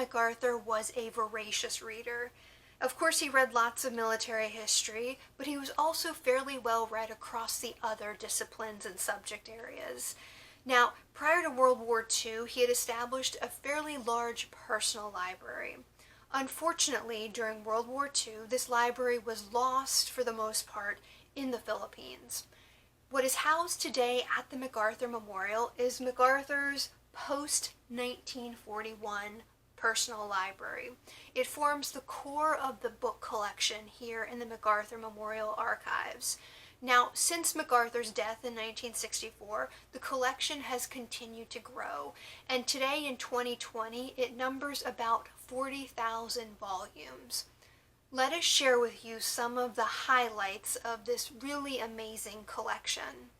MacArthur was a voracious reader. Of course, he read lots of military history, but he was also fairly well read across the other disciplines and subject areas. Now, prior to World War II, he had established a fairly large personal library. Unfortunately, during World War II, this library was lost for the most part in the Philippines. What is housed today at the MacArthur Memorial is MacArthur's post-1941 personal library. It forms the core of the book collection here in the MacArthur Memorial Archives. Now, since MacArthur's death in 1964, the collection has continued to grow, and today in 2020, it numbers about 40,000 volumes. Let us share with you some of the highlights of this really amazing collection.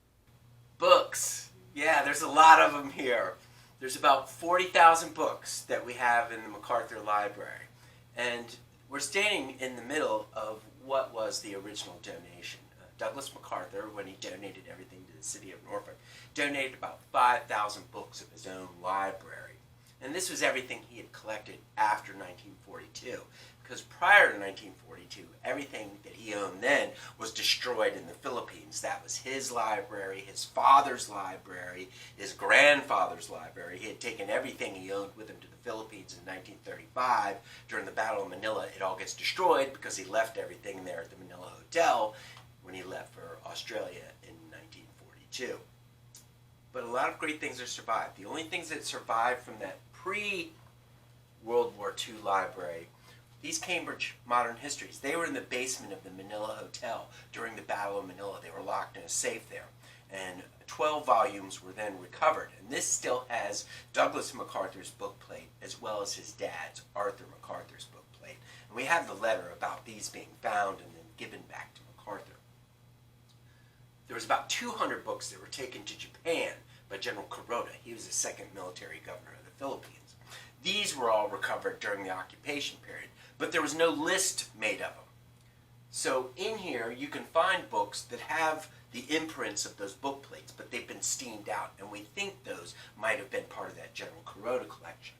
Books. Yeah, there's a lot of them here. There's about 40,000 books that we have in the MacArthur Library. And we're standing in the middle of what was the original donation. Douglas MacArthur, when he donated everything to the city of Norfolk, donated about 5,000 books of his own library. And this was everything he had collected after 1942. Because prior to 1942, everything that he owned then was destroyed in the Philippines. That was his library, his father's library, his grandfather's library. He had taken everything he owned with him to the Philippines in 1935. During the Battle of Manila, it all gets destroyed because he left everything there at the Manila Hotel when he left for Australia in 1942. But a lot of great things have survived. The only things that survived from that pre-World War II library, these Cambridge Modern Histories, they were in the basement of the Manila Hotel during the Battle of Manila. They were locked in a safe there. And 12 volumes were then recovered. And this still has Douglas MacArthur's bookplate as well as his dad's, Arthur MacArthur's bookplate. And we have the letter about these being found and then given back to MacArthur. There was about 200 books that were taken to Japan by General Kuroda. He was the second military governor of the Philippines. These were all recovered during the occupation period, but there was no list made of them. So in here you can find books that have the imprints of those book plates, but they've been steamed out, and we think those might have been part of that General Kuroda collection.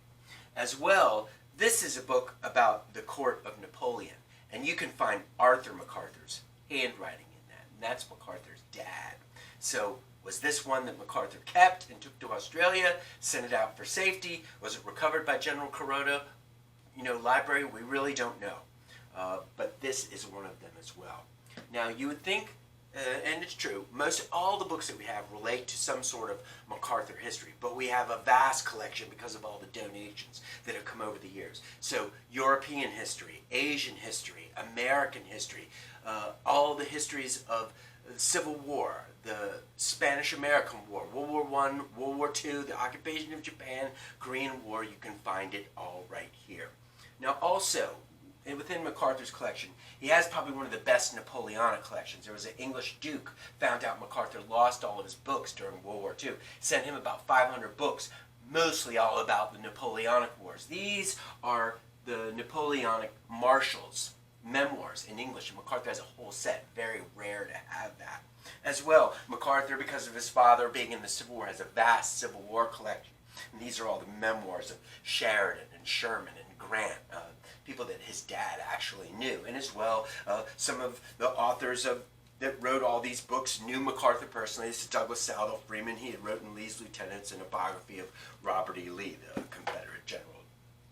As well, this is a book about the Court of Napoleon, and you can find Arthur MacArthur's handwriting in that, and that's MacArthur's dad. So was this one that MacArthur kept and took to Australia, sent it out for safety? Was it recovered by General Kuroda? Library, we really don't know. But this is one of them as well. Now, you would think, and it's true, most all the books that we have relate to some sort of MacArthur history, but we have a vast collection because of all the donations that have come over the years. So, European history, Asian history, American history, all the histories of the Civil War, the Spanish-American War, World War I, World War II, the occupation of Japan, Korean War, you can find it all right here. Now also, within MacArthur's collection, he has probably one of the best Napoleonic collections. There was an English duke, found out MacArthur lost all of his books during World War II, sent him about 500 books, mostly all about the Napoleonic Wars. These are the Napoleonic marshals' memoirs in English, and MacArthur has a whole set. Very rare to have that. As well, MacArthur, because of his father being in the Civil War, has a vast Civil War collection. And these are all the memoirs of Sheridan and Sherman and Grant, people that his dad actually knew. And as well, some of the authors that wrote all these books knew MacArthur personally. This is Douglas Southall Freeman. He had written Lee's Lieutenants and a biography of Robert E. Lee, the Confederate general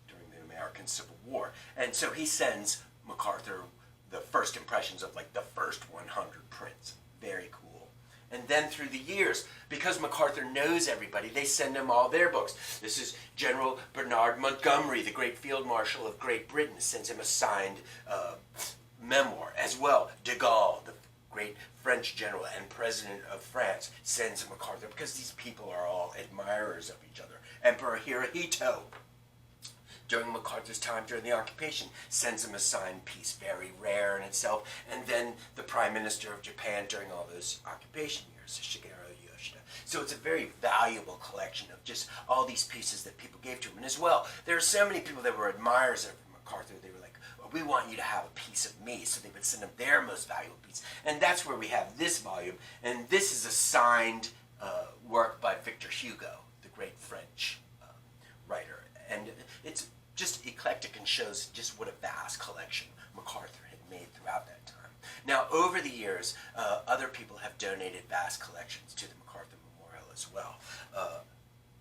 during the American Civil War. And so he sends MacArthur the first impressions of like the first 100 prints. Very cool. And then through the years, because MacArthur knows everybody, they send him all their books. This is General Bernard Montgomery, the great Field Marshal of Great Britain, sends him a signed memoir. As well, de Gaulle, the great French general and president of France, sends MacArthur, because these people are all admirers of each other. Emperor Hirohito, during MacArthur's time during the occupation, sends him a signed piece, very rare in itself. And then the Prime Minister of Japan during all those occupation years, Shigeru Yoshida. So it's a very valuable collection of just all these pieces that people gave to him. And as well, there are so many people that were admirers of MacArthur. They were like, well, we want you to have a piece of me. So they would send him their most valuable piece. And that's where we have this volume. And this is a signed work by Victor Hugo, the great French writer. And it's just eclectic and shows just what a vast collection MacArthur had made throughout that time. Now, over the years, other people have donated vast collections to the MacArthur Memorial as well.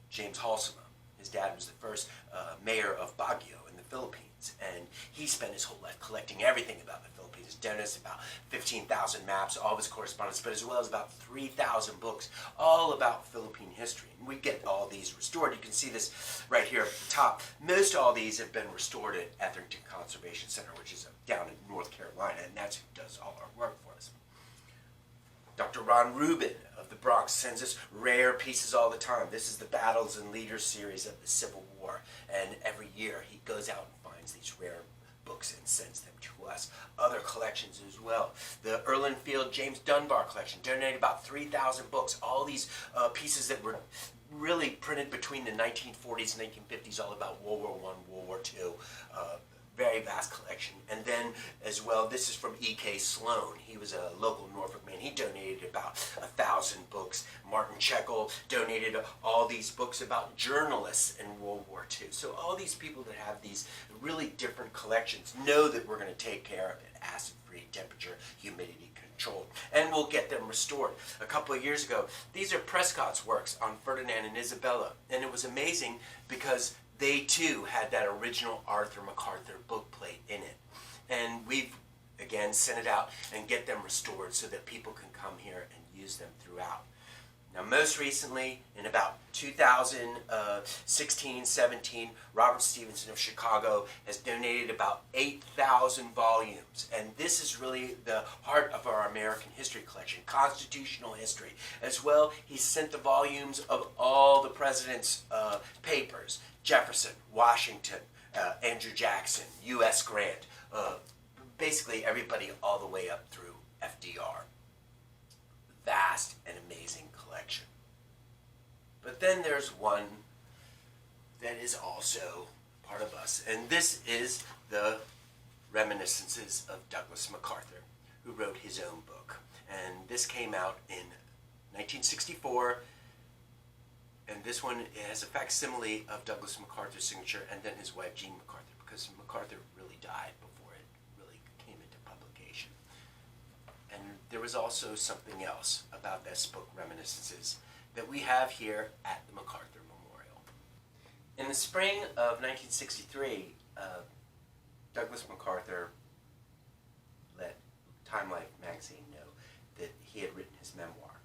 James Halsema, his dad was the first mayor of Baguio in the Philippines, and he spent his whole life collecting everything about the Philippines. Donated about 15,000 maps, all of his correspondence, but as well as about 3,000 books, all about Philippine history. And we get all these restored. You can see this right here at the top. Most all these have been restored at Etherington Conservation Center, which is down in North Carolina, and that's who does all our work for us. Dr. Ron Rubin of the Bronx sends us rare pieces all the time. This is the Battles and Leaders series of the Civil War, and every year he goes out and finds these rare books and sends them to us. Other collections as well. The Erlenfield James Dunbar collection donated about 3,000 books. All these pieces that were really printed between the 1940s and 1950s, all about World War I, World War II. Very vast collection. And then as well, this is from E.K. Sloan. He was a local Norfolk man. He donated about 1,000 books. Martin Checkle donated all these books about journalists in World War II. So all these people that have these really different collections know that we're going to take care of it. Acid-free, temperature, humidity controlled. And we'll get them restored. A couple of years ago, these are Prescott's works on Ferdinand and Isabella. And it was amazing because they too had that original Arthur MacArthur bookplate in it. And we've, again, sent it out and get them restored so that people can come here and use them throughout. Now, most recently, in about 2016-17, Robert Stevenson of Chicago has donated about 8,000 volumes. And this is really the heart of our American history collection, constitutional history. As well, he sent the volumes of all the president's papers. Jefferson, Washington, Andrew Jackson, U.S. Grant, basically everybody all the way up through FDR. Vast and amazing collection. But then there's one that is also part of us, and this is the Reminiscences of Douglas MacArthur, who wrote his own book. And this came out in 1964. And this one has a facsimile of Douglas MacArthur's signature and then his wife, Jean MacArthur, because MacArthur really died before it really came into publication. And there was also something else about this book, Reminiscences, that we have here at the MacArthur Memorial. In the spring of 1963, Douglas MacArthur let Time Life magazine know that he had written his memoir.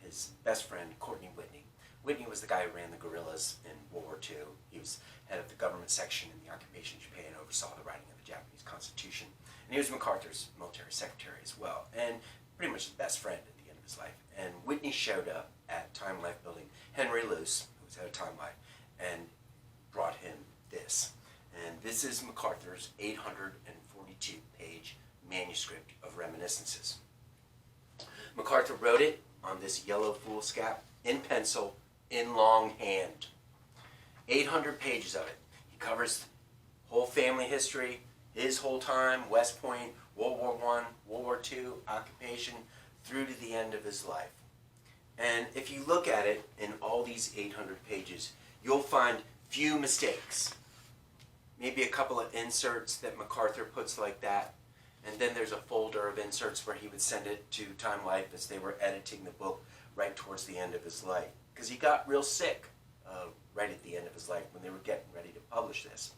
His best friend, Courtney Whitney. Whitney was the guy who ran the guerrillas in World War II. He was head of the government section in the occupation of Japan, oversaw the writing of the Japanese Constitution. And he was MacArthur's military secretary as well, and pretty much his best friend at the end of his life. And Whitney showed up at Time Life building, Henry Luce, who was head of Time Life, and brought him this. And this is MacArthur's 842-page manuscript of Reminiscences. MacArthur wrote it on this yellow foolscap, in pencil, in longhand. 800 pages of it. He covers whole family history, his whole time, West Point, World War I, World War II, occupation, through to the end of his life. And if you look at it in all these 800 pages, you'll find few mistakes. Maybe a couple of inserts that MacArthur puts like that. And then there's a folder of inserts where he would send it to Time Life as they were editing the book right towards the end of his life. Because he got real sick right at the end of his life when they were getting ready to publish this.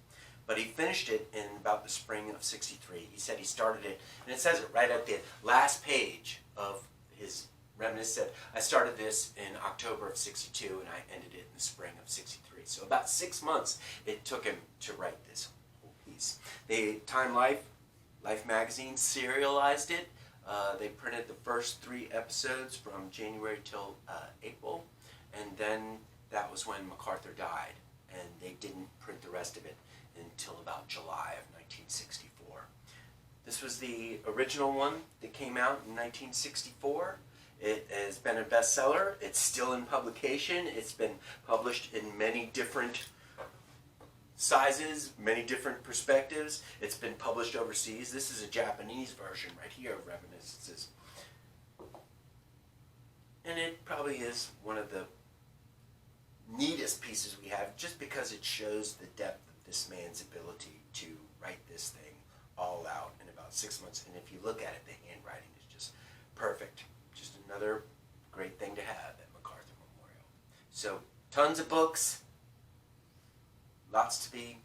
But he finished it in about the spring of '63. He said he started it, and it says it right at the last page of his reminiscence. I started this in October of '62, and I ended it in the spring of '63. So about 6 months it took him to write this whole piece. Time Life magazine serialized it. They printed the first 3 episodes from January till April, and then that was when MacArthur died, and they didn't print the rest of it until about July of 1964. This was the original one that came out in 1964. It has been a bestseller. It's still in publication. It's been published in many different sizes, many different perspectives. It's been published overseas. This is a Japanese version right here of Reminiscences. And it probably is one of the neatest pieces we have just because it shows the depth of this man's ability to write this thing all out in about 6 months. And if you look at it, the handwriting is just perfect. Just another great thing to have at MacArthur Memorial. So tons of books, lots to be